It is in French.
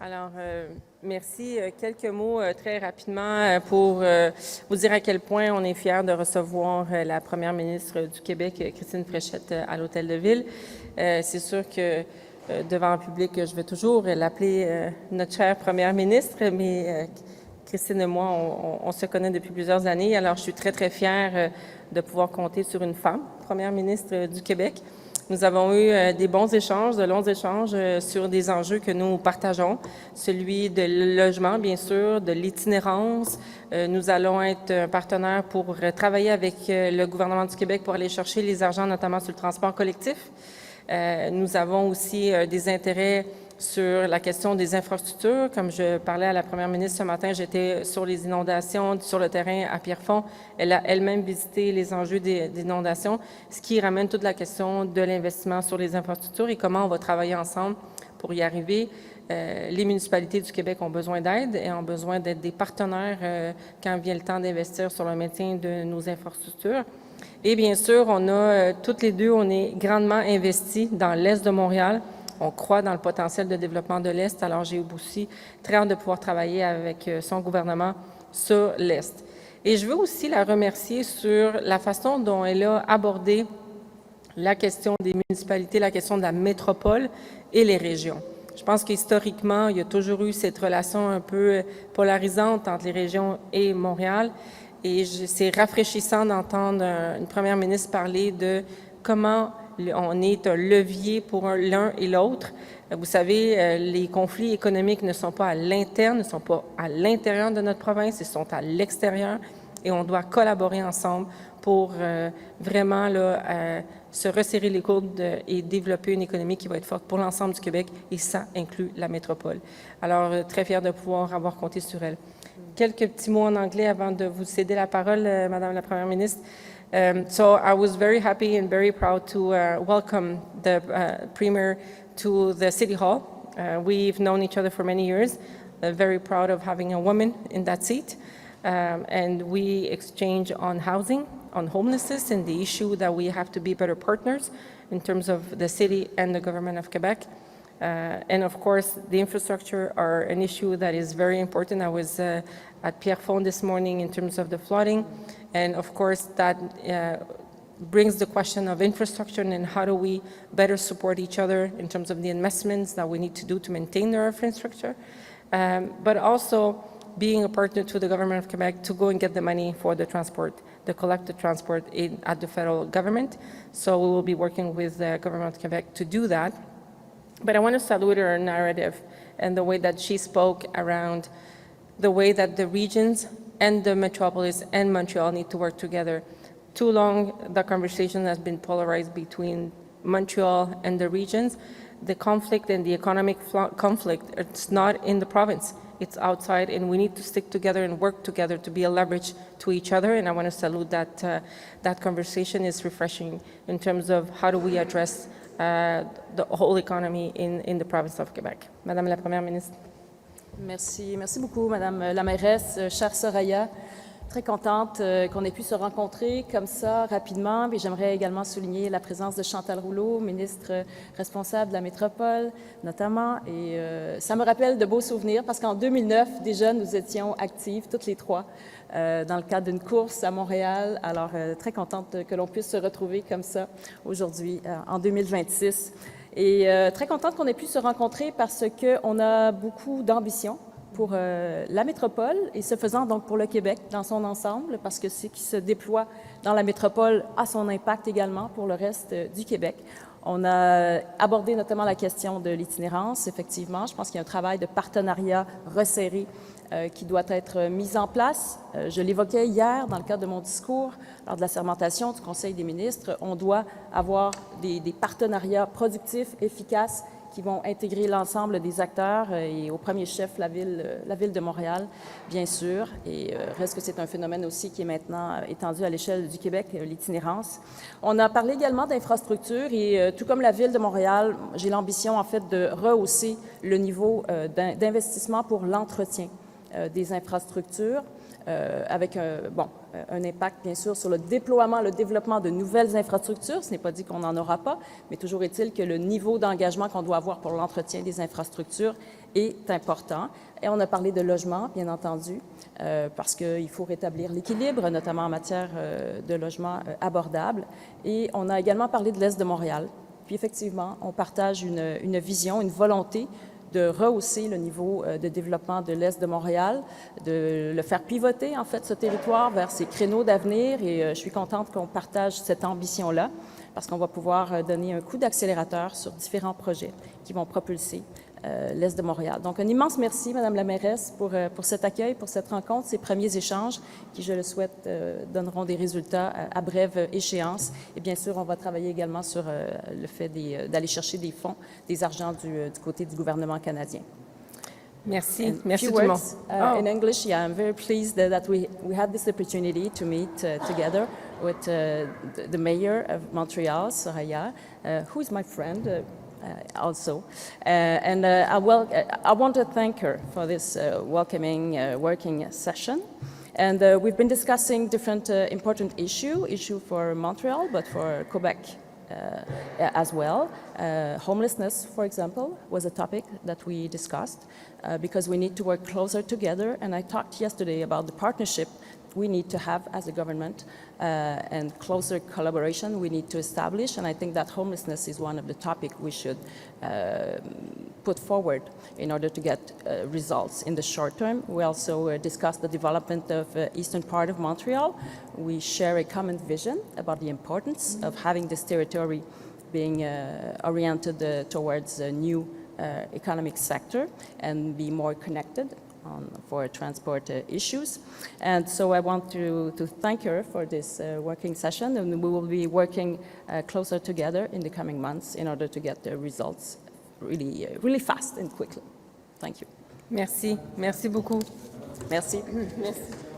Alors, merci. Quelques mots très rapidement pour vous dire à quel point on est fiers de recevoir la première ministre du Québec, Christine Fréchette, à l'Hôtel de Ville. C'est sûr que devant le public, je vais toujours l'appeler notre chère première ministre, mais Christine et moi, on se connaît depuis plusieurs années. Alors, je suis très, très fière de pouvoir compter sur une femme, première ministre du Québec. Nous avons eu des bons échanges, de longs échanges sur des enjeux que nous partageons, celui de logement, bien sûr, de l'itinérance. Nous allons être un partenaire pour travailler avec le gouvernement du Québec pour aller chercher les argents, notamment sur le transport collectif. Nous avons aussi des intérêts sur la question des infrastructures. Comme je parlais à la première ministre ce matin, j'étais sur les inondations, sur le terrain à Pierrefonds. Elle a elle-même visité les enjeux des inondations, ce qui ramène toute la question de l'investissement sur les infrastructures et comment on va travailler ensemble pour y arriver. Les municipalités du Québec ont besoin d'aide et ont besoin d'être des partenaires quand vient le temps d'investir sur le maintien de nos infrastructures. Et bien sûr, toutes les deux, on est grandement investis dans l'Est de Montréal. On croit dans le potentiel de développement de l'Est, alors j'ai aussi très hâte de pouvoir travailler avec son gouvernement sur l'Est. Et je veux aussi la remercier sur la façon dont elle a abordé la question des municipalités, la question de la métropole et les régions. Je pense qu'historiquement, il y a toujours eu cette relation un peu polarisante entre les régions et Montréal. Et c'est rafraîchissant d'entendre une première ministre parler de comment on est un levier pour l'un et l'autre. Vous savez, les conflits économiques ne sont pas à l'interne, ne sont pas à l'intérieur de notre province, ils sont à l'extérieur et on doit collaborer ensemble pour vraiment se resserrer les coudes et développer une économie qui va être forte pour l'ensemble du Québec et ça inclut la métropole. Alors, très fière de pouvoir avoir compté sur elle. Quelques petits mots en anglais avant de vous céder la parole, Madame la Première ministre. So I was very happy and very proud to welcome the Premier to the City Hall. We've known each other for many years. Very proud of having a woman in that seat. And we exchange on housing, on homelessness, and the issue that we have to be better partners in terms of the city and the government of Quebec. And of course, the infrastructure are an issue that is very important. I was at Pierrefonds this morning in terms of the flooding. And of course, that brings the question of infrastructure and how do we better support each other in terms of the investments that we need to do to maintain our infrastructure. But also being a partner to the government of Quebec to go and get the money for the transport, the collective transport at the federal government. So we will be working with the government of Quebec to do that. But I want to salute her narrative and the way that she spoke around the way that the regions and the metropolis and Montreal need to work together. Too long, the conversation has been polarized between Montreal and the regions. The conflict and the economic conflict, it's not in the province, it's outside, and we need to stick together and work together to be a leverage to each other, and I want to salute that that conversation is refreshing in terms of how do we address the whole economy in the province of Quebec. Madame la Première ministre. Merci beaucoup, Madame la mairesse, chère Soraya. Très contente qu'on ait pu se rencontrer comme ça rapidement. Et j'aimerais également souligner la présence de Chantal Rouleau, ministre responsable de la métropole, notamment. Et ça me rappelle de beaux souvenirs parce qu'en 2009, déjà, nous étions actives toutes les trois dans le cadre d'une course à Montréal. Alors, très contente que l'on puisse se retrouver comme ça aujourd'hui, en 2026. Et très contente qu'on ait pu se rencontrer parce qu'on a beaucoup d'ambition pour la métropole et ce faisant donc pour le Québec dans son ensemble, parce que ce qui se déploie dans la métropole a son impact également pour le reste du Québec. On a abordé notamment la question de l'itinérance, effectivement. Je pense qu'il y a un travail de partenariat resserré qui doit être mis en place. Je l'évoquais hier dans le cadre de mon discours, lors de la sermentation du Conseil des ministres. On doit avoir des partenariats productifs, efficaces, qui vont intégrer l'ensemble des acteurs et au premier chef la ville de Montréal, bien sûr. Et reste que c'est un phénomène aussi qui est maintenant étendu à l'échelle du Québec, l'itinérance. On a parlé également d'infrastructures et tout comme la ville de Montréal, j'ai l'ambition en fait de rehausser le niveau d'investissement pour l'entretien des infrastructures, avec un impact, bien sûr, sur le déploiement, le développement de nouvelles infrastructures. Ce n'est pas dit qu'on n'en aura pas, mais toujours est-il que le niveau d'engagement qu'on doit avoir pour l'entretien des infrastructures est important. Et on a parlé de logement, bien entendu, parce qu'il faut rétablir l'équilibre, notamment en matière de logement abordable. Et on a également parlé de l'Est de Montréal. Puis effectivement, on partage une vision, une volonté de rehausser le niveau de développement de l'Est de Montréal, de le faire pivoter, en fait, ce territoire vers ses créneaux d'avenir. Et je suis contente qu'on partage cette ambition-là, parce qu'on va pouvoir donner un coup d'accélérateur sur différents projets qui vont propulser l'Est de Montréal. Donc, un immense merci, Madame la mairesse, pour cet accueil, pour cette rencontre, ces premiers échanges qui, je le souhaite, donneront des résultats à brève échéance. Et bien sûr, on va travailler également sur le fait d'aller chercher des fonds, des argents du côté du gouvernement canadien. Merci. Merci tout le monde. In English, yeah, I'm very pleased that we had this opportunity to meet together with the mayor of Montreal, Soraya, who is my friend, also. I want to thank her for this welcoming working session. And we've been discussing different important issue for Montreal, but for Quebec as well. Homelessness, for example, was a topic that we discussed because we need to work closer together. And I talked yesterday about the partnership we need to have as a government and closer collaboration we need to establish. And I think that homelessness is one of the topics we should put forward in order to get results in the short term. We also discussed the development of eastern part of Montreal. We share a common vision about the importance of having this territory being oriented towards a new economic sector and be more connected for transport issues. And so I want to thank her for this working session, and we will be working closer together in the coming months in order to get the results really fast and quickly. Thank you. Merci. Merci beaucoup. Merci. Merci.